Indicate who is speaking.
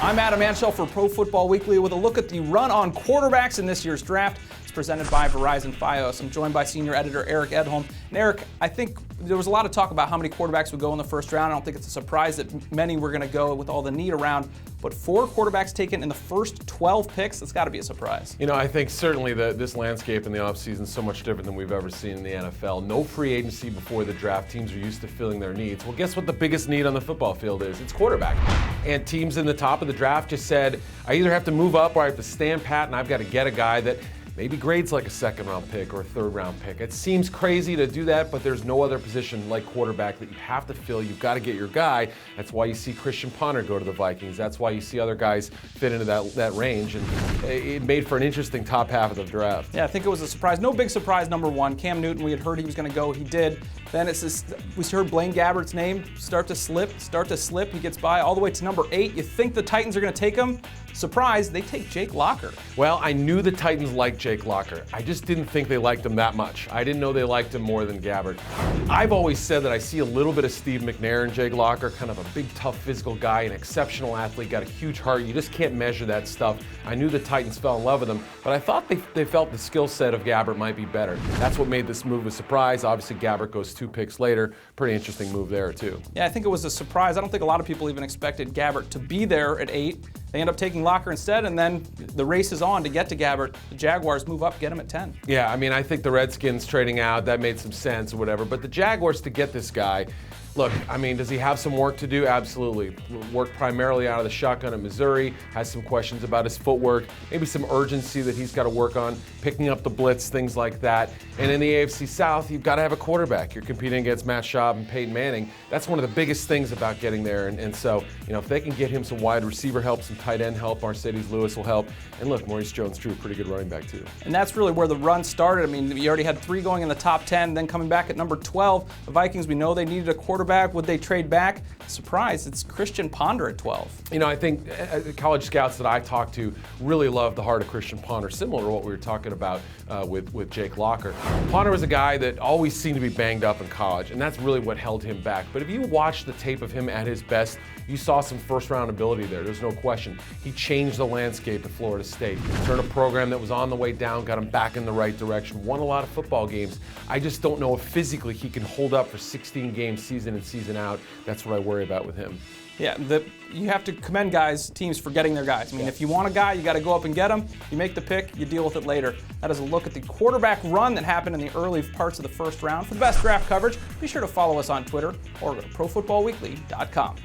Speaker 1: I'm Adam Anshel for Pro Football Weekly with a look at the run on quarterbacks in this year's draft. It's presented by Verizon Fios. I'm joined by senior editor Eric Edholm. And Eric, I think there was a lot of talk about how many quarterbacks would go in the first round. I don't think it's a surprise that many were going to go with all the need around. But 4 quarterbacks taken in the first 12 picks, that's got to be a surprise.
Speaker 2: You know, I think certainly this landscape in the offseason is so much different than we've ever seen in the NFL. No free agency before the draft. Teams are used to filling their needs. Well, guess what the biggest need on the football field is? It's quarterback. And teams in the top of the draft just said, I either have to move up or I have to stand pat, and I've got to get a guy that maybe grades like a second-round pick or a third-round pick. It seems crazy to do that, but there's no other position like quarterback that you have to fill. You've got to get your guy. That's why you see Christian Ponder go to the Vikings. That's why you see other guys fit into that range. And it made for an interesting top half of the draft.
Speaker 1: Yeah, I think it was a surprise. No big surprise, number one. Cam Newton, we had heard he was going to go. He did. Then we heard Blaine Gabbert's name start to slip. He gets by all the way to number 8. You think the Titans are going to take him? Surprise, they take Jake Locker.
Speaker 2: Well, I knew the Titans liked Jake Locker. I just didn't think they liked him that much. I didn't know they liked him more than Gabbert. I've always said that I see a little bit of Steve McNair in Jake Locker, kind of a big, tough, physical guy, an exceptional athlete, got a huge heart. You just can't measure that stuff. I knew the Titans fell in love with him, but I thought they felt the skill set of Gabbert might be better. That's what made this move a surprise. Obviously, Gabbert goes 2 picks later. Pretty interesting move there, too.
Speaker 1: Yeah, I think it was a surprise. I don't think a lot of people even expected Gabbert to be there at 8. They end up taking Locker instead, and then the race is on to get to Gabbert. The Jaguars move up, get him at 10.
Speaker 2: Yeah, I mean, I think the Redskins trading out, that made some sense or whatever. But the Jaguars to get this guy, look, I mean, does he have some work to do? Absolutely. Worked primarily out of the shotgun at Missouri, has some questions about his footwork, maybe some urgency that he's got to work on, picking up the blitz, things like that. And in the AFC South, you've got to have a quarterback. You're competing against Matt Schaub and Peyton Manning. That's one of the biggest things about getting there. And so, you know, if they can get him some wide receiver help, some tight end help, Mercedes Lewis will help. And look, Maurice Jones-Drew, pretty good running back too.
Speaker 1: And that's really where the run started. I mean, you already had 3 going in the top 10, then coming back at number 12. The Vikings, we know they needed a quarterback. Would they trade back? Surprise, it's Christian Ponder at 12.
Speaker 2: You know, I think college scouts that I talked to really love the heart of Christian Ponder, similar to what we were talking about with Jake Locker. Ponder was a guy that always seemed to be banged up in college, and that's really what held him back. But if you watch the tape of him at his best, you saw some first-round ability there. There's no question. He changed the landscape at Florida State. Turned a program that was on the way down, got him back in the right direction, won a lot of football games. I just don't know if physically he can hold up for 16 games season in, season out. That's what I worry about with him.
Speaker 1: Yeah, you have to commend teams for getting their guys. I mean, if you want a guy, you got to go up and get him. You make the pick, you deal with it later. That is a look at the quarterback run that happened in the early parts of the first round. For the best draft coverage, be sure to follow us on Twitter or go to ProFootballWeekly.com.